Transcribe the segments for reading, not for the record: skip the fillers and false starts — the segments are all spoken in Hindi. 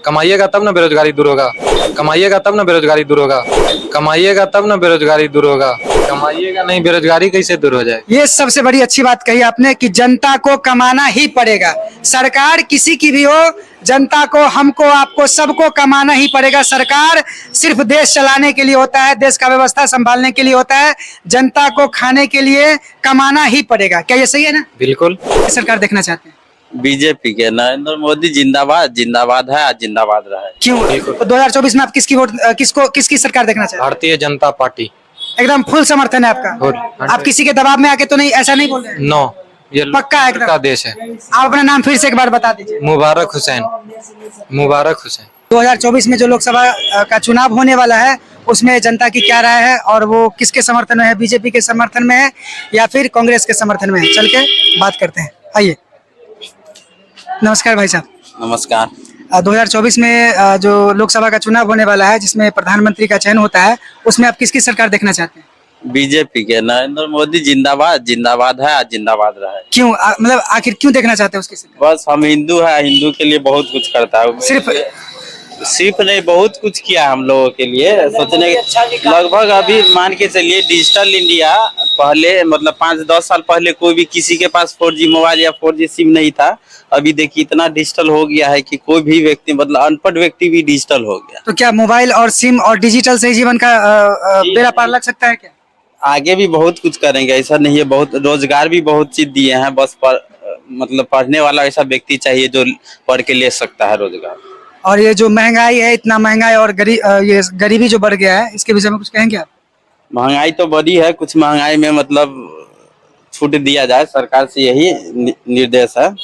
कमाइएगा तब ना बेरोजगारी दूर होगा। कमाइएगा तब ना बेरोजगारी दूर होगा। कमाइएगा तब ना बेरोजगारी दूर होगा। कमाइएगा नहीं, बेरोजगारी कैसे दूर हो जाए। ये सबसे बड़ी अच्छी बात कही आपने कि जनता को कमाना ही पड़ेगा। सरकार किसी की भी हो, जनता को, हमको, आपको, सबको कमाना ही पड़ेगा। सरकार सिर्फ देश चलाने के लिए होता है, देश का व्यवस्था संभालने के लिए होता है। जनता को खाने के लिए कमाना ही पड़ेगा। क्या ये सही है ना? बिल्कुल। सरकार देखना चाहते हैं? बीजेपी के नरेंद्र मोदी जिंदाबाद, जिंदाबाद है, आज जिंदाबाद रहा है। क्यों? तो 2024 में आप किसकी वोट, किसकी सरकार देखना चाहते हैं? भारतीय जनता पार्टी। एकदम फुल समर्थन है आपका? आप किसी के दबाव में आके तो नहीं, ऐसा नहीं बोल रहे हैं? नो, ये पक्का है एकदम? का देश है। आप अपना नाम फिर से एक बार बता दीजिए। मुबारक हुसैन। मुबारक हुसैन। 2024 में जो लोकसभा का चुनाव होने वाला है, उसमें जनता की क्या राय है और वो किसके समर्थन में है? बीजेपी के समर्थन में है या फिर कांग्रेस के समर्थन में है? चल के बात करते हैं, आइए। नमस्कार भाई साहब। नमस्कार। 2024 में जो लोकसभा का चुनाव होने वाला है, जिसमें प्रधानमंत्री का चयन होता है, उसमें आप किसकी सरकार देखना चाहते हैं? बीजेपी के नरेंद्र मोदी जिंदाबाद, जिंदाबाद है, आज जिंदाबाद रहा है। क्यों? मतलब आखिर क्यों देखना चाहते हैं उसकी सरकार? बस हम हिंदू है, हिंदू के लिए बहुत कुछ करता है। सिर्फ नहीं, बहुत कुछ किया हम लोगों के लिए। सोचने लगभग अभी मान के चलिए डिजिटल इंडिया, पहले मतलब 5-10 साल पहले कोई भी किसी के पास 4G मोबाइल या 4G सिम नहीं था। अभी देखिए इतना डिजिटल हो गया है कि कोई भी व्यक्ति, मतलब अनपढ़ व्यक्ति भी डिजिटल हो गया। तो क्या मोबाइल और सिम और डिजिटल से ही जीवन का बेड़ा पार लग सकता है क्या? आगे भी बहुत कुछ करेंगे, ऐसा नहीं है। बहुत रोजगार भी बहुत चीज दिए हैं, बस मतलब पढ़ने वाला ऐसा व्यक्ति चाहिए जो पढ़ के ले सकता है रोजगार। और ये जो महंगाई है, इतना महंगाई और ये गरीबी जो बढ़ गया है, इसके विषय में कुछ कहेंगे आप? महंगाई तो बढ़ी है, कुछ महंगाई में मतलब छूट दिया जाए, सरकार से यही निर्देश है।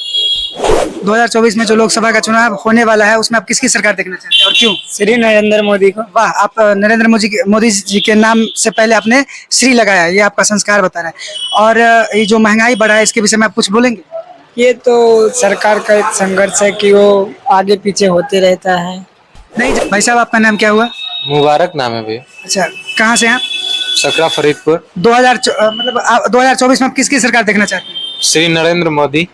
2024 में जो लोकसभा का चुनाव होने वाला है, उसमें आप किसकी सरकार देखना चाहते हैं और क्यों? श्री नरेंद्र मोदी को। वाह, आप नरेंद्र मोदी जी के नाम से पहले आपने श्री लगाया, ये आपका संस्कार बता रहा है। और ये जो महंगाई बढ़ा है, इसके विषय में आप कुछ बोलेंगे? ये तो सरकार का एक संघर्ष है कि वो आगे पीछे होते रहता है। नहीं भाई साहब, आपका नाम क्या हुआ? मुबारक नाम है भैया। अच्छा, कहाँ से हैं आप? सकरा फरीदपुर। 2024 में आप किसकी सरकार देखना चाहते हैं? श्री नरेंद्र मोदी।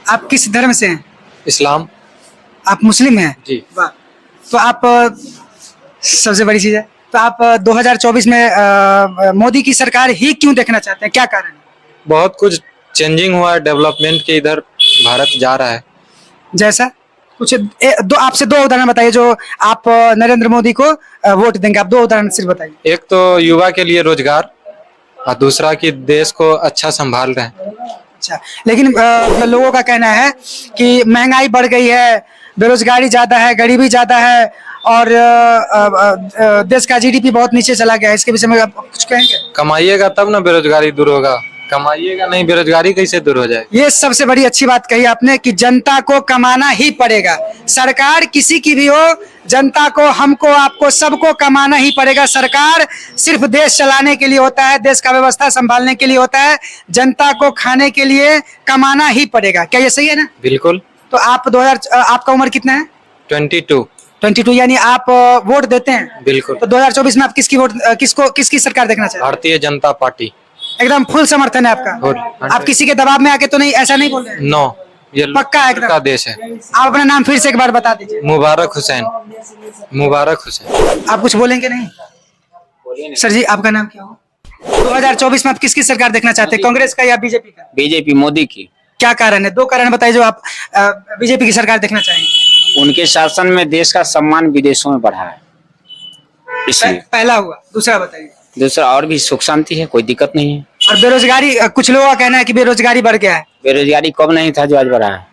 आप किस धर्म से हैं? इस्लाम। आप मुस्लिम हैं? जी। वाह, तो आप सबसे बड़ी चीज है, तो आप 2024 में मोदी की सरकार ही क्यों देखना चाहते हैं? क्या कारण है? बहुत कुछ चेंजिंग हुआ है, डेवलपमेंट के इधर भारत जा रहा है। जैसा कुछ आपसे दो उदाहरण बताइए जो आप नरेंद्र मोदी को वोट देंगे। आप दो उदाहरण सिर्फ बताइए। एक तो युवा के लिए रोजगार और दूसरा कि देश को अच्छा संभाल रहे हैं। अच्छा, लेकिन लोगों का कहना है कि महंगाई बढ़ गई है, बेरोजगारी ज्यादा है, गरीबी ज्यादा है और देश का जीडीपी बहुत नीचे चला गया है। इसके विषय में आप कुछ कहेंगे? कमाइएगा तब ना बेरोजगारी दूर होगा। कमाइएगा नहीं, बेरोजगारी कैसे दूर हो जाए। ये सबसे बड़ी अच्छी बात कही आपने कि जनता को कमाना ही पड़ेगा। सरकार किसी की भी हो, जनता को, हमको, आपको, सबको कमाना ही पड़ेगा। सरकार सिर्फ देश चलाने के लिए होता है, देश का व्यवस्था संभालने के लिए होता है। जनता को खाने के लिए कमाना ही पड़ेगा। क्या ये सही है ना? बिल्कुल। तो आप आपका उम्र कितना है? 22। यानी आप वोट देते हैं? बिल्कुल। तो 2024 में आप किसकी सरकार देखना चाहते हैं? भारतीय जनता पार्टी। एकदम फुल समर्थन है आपका? आप किसी के दबाव में आके तो नहीं, ऐसा नहीं बोल रहे हैं? नो, ये पक्का है एकदम? का देश है। आप अपना नाम फिर से एक बार बता दीजिए। मुबारक हुसैन। मुबारक हुसैन। आप कुछ बोलेंगे नहीं? सर जी, आपका नाम क्या हो? 2024 में आप किसकी सरकार देखना चाहते हैं, कांग्रेस का या बीजेपी का? बीजेपी मोदी की। क्या कारण है? दो कारण बताइए जो आप बीजेपी की सरकार देखना चाहेंगे। उनके शासन में देश का सम्मान विदेशों में बढ़ा है, इसलिए। पहला हुआ। दूसरा बताइए। दूसरा, और भी सुख शांति है, कोई दिक्कत नहीं है। और बेरोजगारी, कुछ लोगों का कहना है कि बेरोजगारी बढ़ गया है। बेरोजगारी कब नहीं था जो आज बढ़ा है?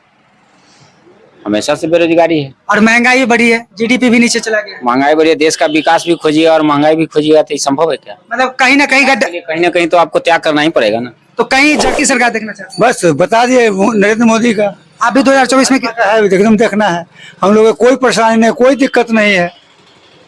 हमेशा से बेरोजगारी है। और महंगाई भी बढ़ी है, जीडीपी भी नीचे चला गया है। महंगाई बढ़ी है, देश का विकास भी खोजिए और महंगाई भी खोजिएगा तो ये संभव है क्या? मतलब कहीं ना कहीं कहीं ना कहीं तो आपको त्याग करना ही पड़ेगा ना। तो कहीं जबकि सरकार देखना चाहते हैं? बस बता दिए नरेंद्र मोदी का। आप भी 2024 में है, एकदम देखना है। हम लोग को कोई परेशानी नहीं, कोई दिक्कत नहीं है,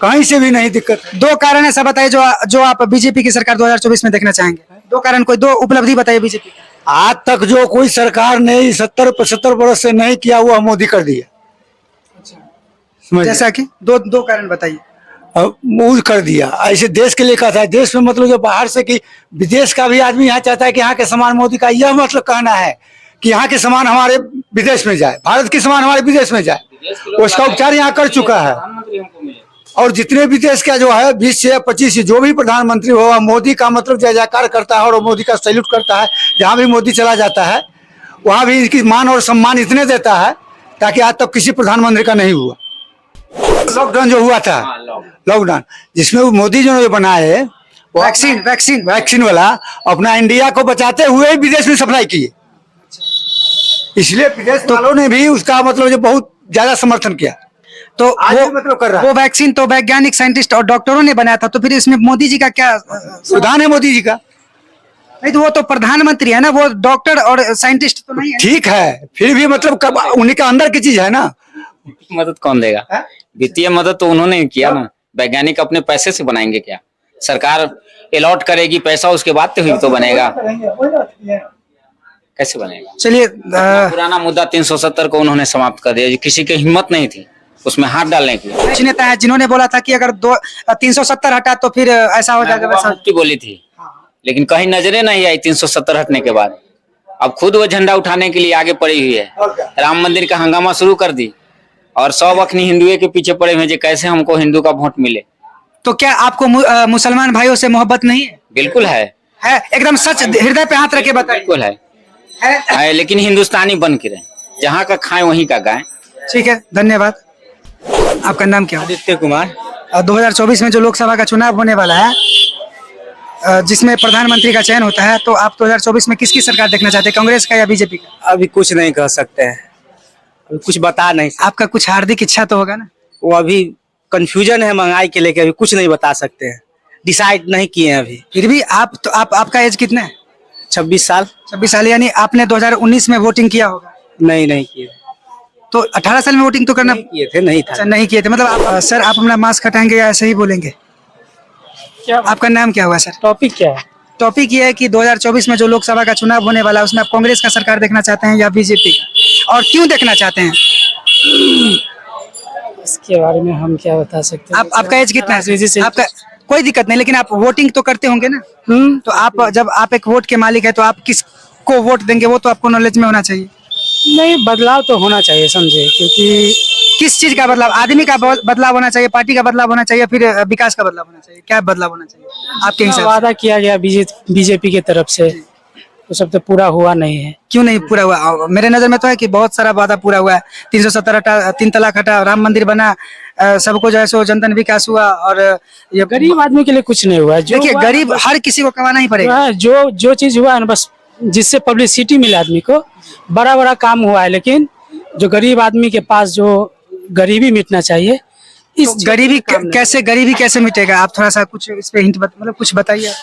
कहीं से भी नहीं दिक्कत है। दो कारण ऐसा बताइए जो आप बीजेपी की सरकार 2024 में देखना चाहेंगे। दो कारण, कोई दो उपलब्धि बताइए बीजेपी का। आज तक जो कोई सरकार ने 70-75 वर्ष से नहीं किया, वो मोदी कर दिया। जैसा कि दो कारण बताइए। वो कर दिया, ऐसे देश के लिए कहता है। देश में मतलब जो बाहर से कि विदेश का भी आदमी यहाँ चाहता है कि यहाँ के सामान मोदी का, यह मतलब कहना है कि यहाँ के सामान हमारे विदेश में जाए, भारत के सामान हमारे विदेश में जाए। उसका उपचार यहाँ कर चुका है। और जितने भी देश का जो है 20 से 25 जो भी प्रधानमंत्री हो, मोदी का मतलब जय जयकार करता है और मोदी का सैल्यूट करता है। जहाँ भी मोदी चला जाता है वहाँ भी इसकी मान और सम्मान इतने देता है ताकि आज तक किसी प्रधानमंत्री का नहीं हुआ। लॉकडाउन जो हुआ था, लॉकडाउन जिसमें वो मोदी जो बनाए वैक्सीन वाला, अपना इंडिया को बचाते हुए ही विदेश में सप्लाई किए, इसलिए विदेश वालों ने भी उसका मतलब जो बहुत ज्यादा समर्थन किया। तो आज भी मतलब कर रहा है। वो वैक्सीन तो वैज्ञानिक, साइंटिस्ट और डॉक्टरों ने बनाया था, तो फिर इसमें मोदी जी का क्या योगदान है मोदी जी का? नहीं, तो वो तो प्रधानमंत्री है ना, वो डॉक्टर और साइंटिस्ट तो नहीं है। ठीक है, फिर भी मतलब कब उन्हीं का अंदर की चीज है ना। मदद कौन देगा? वित्तीय मदद तो उन्होंने किया ना। वैज्ञानिक अपने पैसे से बनाएंगे क्या? सरकार अलॉट करेगी पैसा, उसके बाद तो बनेगा। कैसे बनेगा? चलिए पुराना मुद्दा 370 को उन्होंने समाप्त कर दिया। किसी की हिम्मत नहीं थी उसमें हाथ डालने की। कुछ नेता है जिन्होंने बोला था कि अगर 370 हटा तो फिर ऐसा हो जाएगा वैसा। मुफ्ती बोली थी, लेकिन कहीं नजरे नहीं आई 370 हटने के बाद। अब खुद वो झंडा उठाने के लिए आगे पड़ी हुई है। राम मंदिर का हंगामा शुरू कर दी और 100 अखनी हिंदुओं के पीछे पड़े हुए, कैसे हमको हिंदू का वोट मिले। तो क्या आपको मुसलमान भाइयों से मोहब्बत नहीं है? बिल्कुल है एकदम सच, हृदय पे हाथ रखे बताइए। बिल्कुल है, लेकिन हिंदुस्तानी बन के रहे, जहाँ का खाएं वहीं का गाएं। ठीक है, धन्यवाद। आपका नाम क्या है? आदित्य कुमार। 2024 में जो लोकसभा का चुनाव होने वाला है, जिसमें प्रधानमंत्री का चयन होता है, तो आप 2024 में किसकी सरकार देखना चाहते हैं, कांग्रेस का या बीजेपी का? अभी कुछ नहीं कह सकते हैं, अभी कुछ बता नहीं सकते। आपका कुछ हार्दिक इच्छा तो होगा ना? वो अभी कंफ्यूजन है महंगाई के लेके, अभी कुछ नहीं बता सकते हैं, डिसाइड नहीं किए हैं अभी। फिर भी आपका एज कितना है? 26 साल। 26 साल, यानी आपने 2019 में वोटिंग किया होगा? नहीं किए। तो 18 साल में वोटिंग तो करना किए थे, नहीं था। अच्छा, नहीं किए थे। मतलब सर, आप अपना मास्क हटाएंगे या ऐसे ही बोलेंगे? क्या आपका नाम क्या हुआ सर? टॉपिक क्या है? टॉपिक ये है कि 2024 में जो लोकसभा का चुनाव होने वाला है, उसमें आप कांग्रेस का सरकार देखना चाहते हैं या बीजेपी का, और क्यों देखना चाहते हैं? इसके बारे में हम क्या बता सकते हैं? आपका एज कितना है? आपका कोई दिक्कत नहीं, लेकिन आप वोटिंग तो करते होंगे ना? तो आप जब आप एक वोट के मालिक है, तो आप किसको वोट देंगे वो तो आपको नॉलेज में होना चाहिए। नहीं, बदलाव तो होना चाहिए समझे, क्योंकि किस चीज का बदलाव? आदमी का बदलाव होना चाहिए, पार्टी का बदलाव होना चाहिए, फिर विकास का बदलाव होना चाहिए? क्या बदलाव होना चाहिए आपके हिसाब से? वादा किया गया बीजेपी की तरफ से, तो सब तो पूरा हुआ नहीं है। क्यों नहीं पूरा हुआ? मेरे नजर में तो है कि बहुत सारा वादा पूरा हुआ है। 370 हटा, 3 तलाक हटा, राम मंदिर बना, सबको जो है सो जनधन विकास हुआ, और ये गरीब आदमी के लिए कुछ नहीं हुआ। देखिए, गरीब हर किसी को कमाना ही पड़ेगा। जो चीज हुआ है ना, बस जिससे पब्लिसिटी मिले आदमी को, बड़ा काम हुआ है, लेकिन जो गरीब आदमी के पास जो गरीबी मिटना चाहिए, इस तो गरीबी कैसे मिटेगा? आप थोड़ा सा कुछ इस पे हिंट मतलब कुछ बताइए।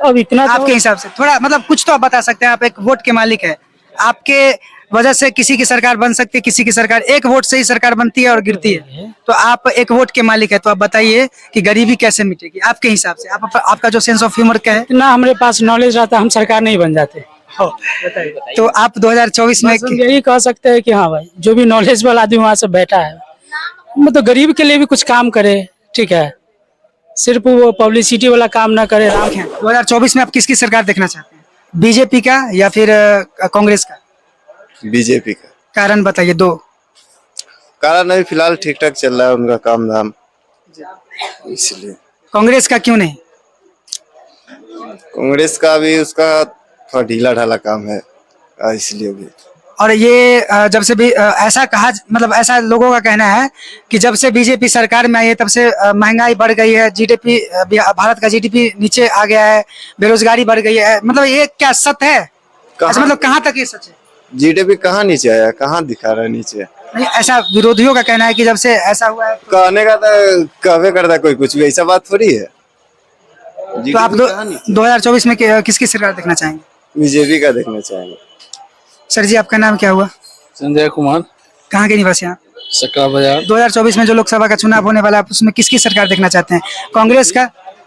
अब इतना आपके हिसाब से थोड़ा मतलब कुछ तो आप बता सकते हैं। आप एक वोट के मालिक है, आपके वजह से किसी की सरकार बन सकती है, किसी की सरकार, एक वोट से ही सरकार बनती है और गिरती है। तो आप एक वोट के मालिक है, तो आप बताइए कि गरीबी कैसे मिटेगी आपके हिसाब से? आपका जो सेंस ऑफ ह्यूमर क्या है? इतना हमारे पास नॉलेज रहता, हम सरकार नहीं बन जाते। तो आप 2024 में यही कह सकते हैं कि हाँ भाई, जो भी नॉलेज वाला आदमी वहाँ से बैठा है, मतलब गरीब के लिए भी कुछ काम करे, ठीक है, सिर्फ वो पब्लिसिटी वाला काम ना करे। 2024 में आप किसकी सरकार देखना चाहते हैं? बीजेपी का या फिर कांग्रेस का? बीजेपी का। कारण बताइए, 2 कारण अभी फिलहाल ठीक ठाक चल रहा है उनका काम धाम, इसलिए। कांग्रेस का क्यों नहीं? कांग्रेस का भी उसका थोड़ा ढीला ढाला काम है, इसलिए भी। और ये जब से भी ऐसा कहा, मतलब ऐसा लोगों का कहना है कि जब से बीजेपी सरकार में आई है, तब से महंगाई बढ़ गई है, जीडीपी, भारत का जीडीपी नीचे आ गया है, बेरोजगारी बढ़ गई है। मतलब ये क्या सच है? ऐसा मतलब कहाँ तक ये सच है? जीडीपी कहाँ नीचे आया, कहाँ दिखा रहा है नीचे? नहीं, ऐसा विरोधियों का कहना है कि जब से ऐसा हुआ है कहने का तो कहवे करता है कोई कुछ भी, ऐसा बात थोड़ी है। तो आप 2024 में किसकी सरकार देखना चाहेंगे? बीजेपी का देखना चाहेंगे। सर जी, आपका नाम क्या हुआ? संजय कुमार। कहाँ के निवासी हैं? सकरा बाजार। 2024 में जो लोकसभा का चुनाव होने वाला है, उसमें किसकी सरकार देखना चाहते हैं? कांग्रेस का,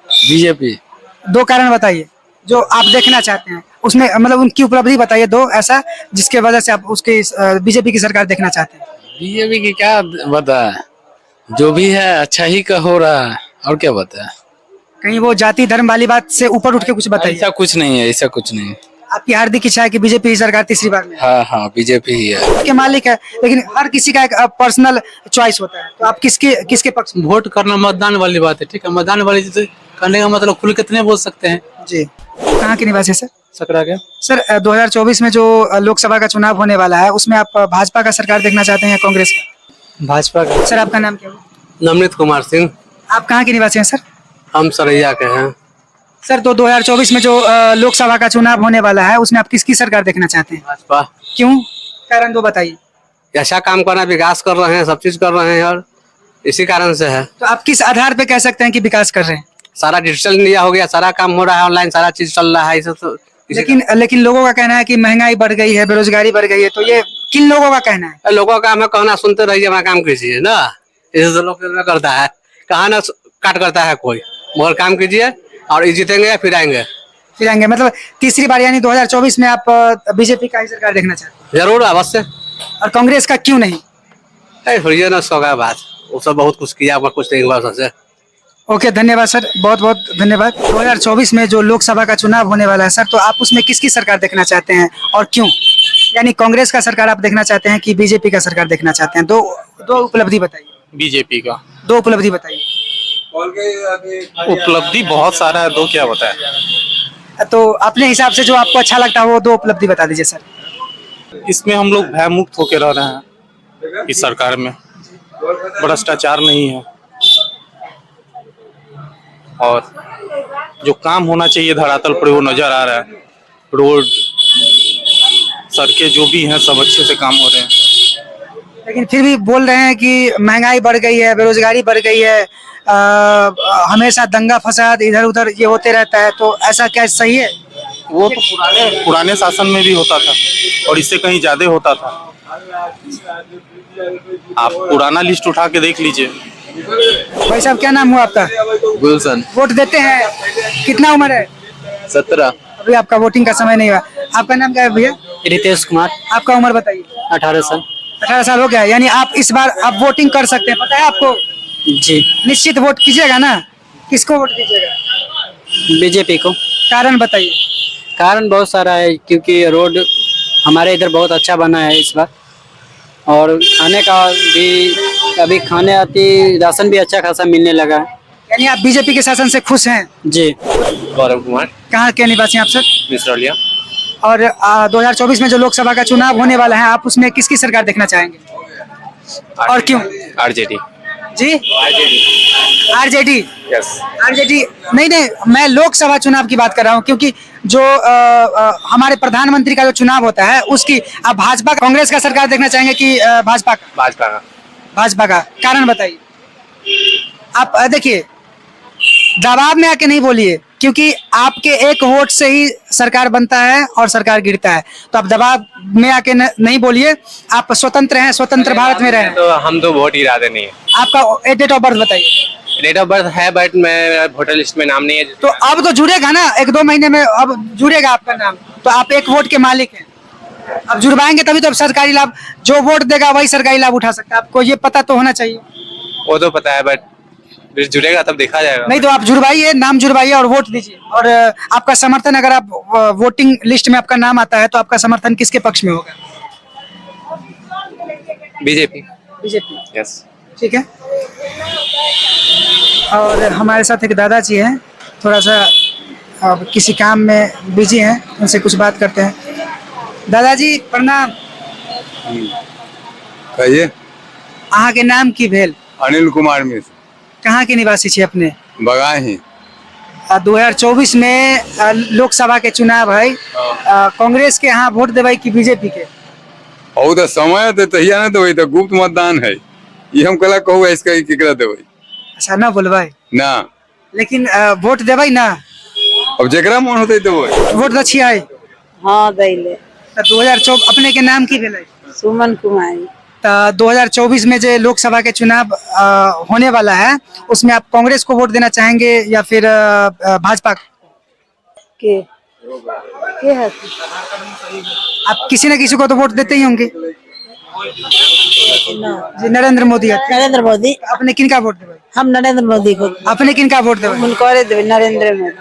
बीजेपी? 2 कारण बताइए जो आप देखना चाहते हैं, उसमें मतलब उनकी उपलब्धि बताइए 2 ऐसा जिसके वजह से आप उसके बीजेपी की सरकार देखना चाहते हैं। बीजेपी की क्या बताए, जो भी है अच्छा ही का हो रहा है, और क्या बताए। कहीं वो जाति धर्म वाली बात से ऊपर उठ के कुछ बताइए। ऐसा कुछ नहीं है, ऐसा कुछ नहीं। आपकी हार्दिक इच्छा है कि बीजेपी की सरकार तीसरी बार में हाँ हाँ बीजेपी ही है। के मालिक है, लेकिन हर किसी का एक पर्सनल चॉइस होता है, तो आप किसके किसके पक्ष में? वोट करना मतदान वाली बात है, ठीक है। मतदान वाली चीज करने का मतलब खुल कितने बोल सकते हैं। जी, कहाँ के निवासी है सर? सकरा के सर 2024 में जो लोकसभा का चुनाव होने वाला है, उसमें आप भाजपा का सरकार देखना चाहते हैं या कांग्रेस का? भाजपा का। सर आपका नाम क्या है? नवनीत कुमार सिंह। आप कहाँ के निवासी हैं सर? हम सरैया के हैं। सर तो 2024 में जो लोकसभा का चुनाव होने वाला है, उसमें आप किसकी सरकार देखना चाहते हैं? भाजपा। क्यों, कारण तो बताइए। अच्छा काम करना, विकास कर रहे हैं, सब चीज कर रहे हैं और इसी कारण से है। तो आप किस आधार पे कह सकते हैं कि विकास कर रहे हैं? सारा डिजिटल इंडिया हो गया, सारा काम हो रहा है ऑनलाइन, सारा चीज चल रहा है। इसे तो लेकिन लोगों का कहना है कि महंगाई बढ़ गई है, बेरोजगारी बढ़ गई है, तो ये किन लोगों का कहना है? लोगों का हमें कहना सुनते रहिए, हमारा काम कीजिए ना। इसे तो लोग करता है, कहा ना काट करता है कोई, मगर काम कीजिए और जीतेंगे या फिर आएंगे। फिर आएंगे मतलब तीसरी बार, यानी 2024 में आप बीजेपी का ही सरकार देखना चाहते हैं? जरूर अवश्य। और कांग्रेस का क्यों नहीं? थोड़ी ना सौ का बात, वो सब बहुत कुछ किया, कुछ नहीं हुआ सबसे। ओके, धन्यवाद सर, बहुत बहुत धन्यवाद। 2024 में जो लोकसभा का चुनाव होने वाला है सर, तो आप उसमें किसकी सरकार देखना चाहते हैं और क्यों? यानी कांग्रेस का सरकार आप देखना चाहते हैं कि बीजेपी का सरकार देखना चाहते हैं? दो उपलब्धि बताइए। बीजेपी का। दो उपलब्धि बताइए। उपलब्धि बहुत सारा है, दो क्या बताए? तो अपने हिसाब से जो आपको अच्छा लगता है वो दो उपलब्धि बता दीजिए सर। इसमें हम लोग भय मुक्त होकर रह रहे हैं। इस सरकार में भ्रष्टाचार नहीं है और जो काम होना चाहिए धरातल पर वो नजर आ रहा है। रोड, सड़कें जो भी हैं सब अच्छे से काम हो रहे हैं। लेकिन फिर भी बोल रहे हैं कि महंगाई बढ़ गई है, बेरोजगारी बढ़ गई है, हमेशा दंगा फसाद इधर उधर ये होते रहता है, तो ऐसा क्या सही है? वो तो पुराने शासन में भी होता था और इससे कहीं ज्यादा होता था। आप पुराना लिस्ट उठा के देख लीजिए। भाई साहब क्या नाम हुआ आपका? गुलशन। वोट देते हैं, कितना उम्र है? 17। अभी आपका वोटिंग का समय नहीं हुआ। आपका नाम क्या है भैया? रितेश कुमार। आपका उम्र बताइए। 18 साल। 18 साल हो गया, यानी आप इस बार आप वोटिंग कर सकते हैं, पता है आपको? जी। निश्चित वोट कीजिएगा ना? किसको वोट कीजिएगा? बीजेपी को। कारण बताइए। कारण बहुत सारा है, क्योंकि रोड हमारे इधर बहुत अच्छा बना है इस बार, और खाने का भी अभी खाने आती राशन भी अच्छा खासा मिलने लगा है। यानी आप बीजेपी के शासन से खुश हैं? जी। गौरव कुमार। कहाँ के निवासी हैं आप सर? मिश्रलिया। और 2024 में जो लोकसभा का चुनाव होने वाला है, आप उसमें किसकी सरकार देखना चाहेंगे और क्यों? आरजेडी। जी, आरजेडी। यस। आरजेडी नहीं, मैं लोकसभा चुनाव की बात कर रहा हूँ, क्योंकि जो हमारे प्रधानमंत्री का जो चुनाव होता है उसकी आप भाजपा कांग्रेस का सरकार देखना चाहेंगे कि भाजपा का? भाजपा का। भाजपा का, कारण बताइए। आप देखिए, दबाव में आके नहीं बोलिए, क्योंकि आपके एक वोट से ही सरकार बनता है और सरकार गिरता है, तो आप दबाव में आके नहीं बोलिए। आप स्वतंत्र हैं, स्वतंत्र भारत में रहें। तो हम तो वोट इरादे नहीं है। आपका डेट ऑफ बर्थ बताइए। डेट ऑफ बर्थ है बट मैं वोटर लिस्ट में नाम नहीं है। तो अब तो जुड़ेगा ना, 1-2 महीने में अब जुड़ेगा आपका नाम, तो आप एक वोट के मालिक हैं। अब जुड़वाएंगे तभी तो अब सरकारी लाभ, जो वोट देगा वही सरकारी लाभ उठा सकता है, आपको ये पता तो होना चाहिए। वो तो पता है बट फिर जुड़ेगा तब देखा जाएगा। नहीं तो आप जुड़वाइए, नाम जुड़वाइए और वोट दीजिए। और आपका समर्थन, अगर आप वोटिंग लिस्ट में आपका नाम आता है तो आपका समर्थन किसके पक्ष में होगा? बीजेपी। बीजेपी। यस। ठीक है। और हमारे साथ एक दादाजी हैं, थोड़ा सा अब किसी काम में बिजी हैं, उनसे कुछ बात करते हैं। दादाजी प्रणाम। कहिए। अहाँ के नाम की भेल? अनिल कुमार मिश्र। कहाँ के निवासी छे अपने? बगाही। 2024 में लोकसभा के चुनाव है, कांग्रेस के यहाँ वोट देवे कि बीजेपी के? और तो समय तो तहिया ना देवे, तो गुप्त मतदान है, ये हम कला कहू इसका केकरा देवे। अच्छा ना बोलबे ना, लेकिन वोट देवे ना? अब जेकरा मन होते देवे। वोट दछी है? हाँ दैले। 2024 अपने के नाम की भेल? सुमन कुमारी। 2024 में जो लोकसभा के चुनाव होने वाला है, उसमें आप कांग्रेस को वोट देना चाहेंगे या फिर भाजपा के है? आप किसी न किसी को तो वोट देते ही होंगे। जी, नरेंद्र मोदी। नरेंद्र मोदी। अपने किनका वोट देवे? हम नरेंद्र मोदी को। अपने किनका वोट देवे? नरेंद्र मोदी।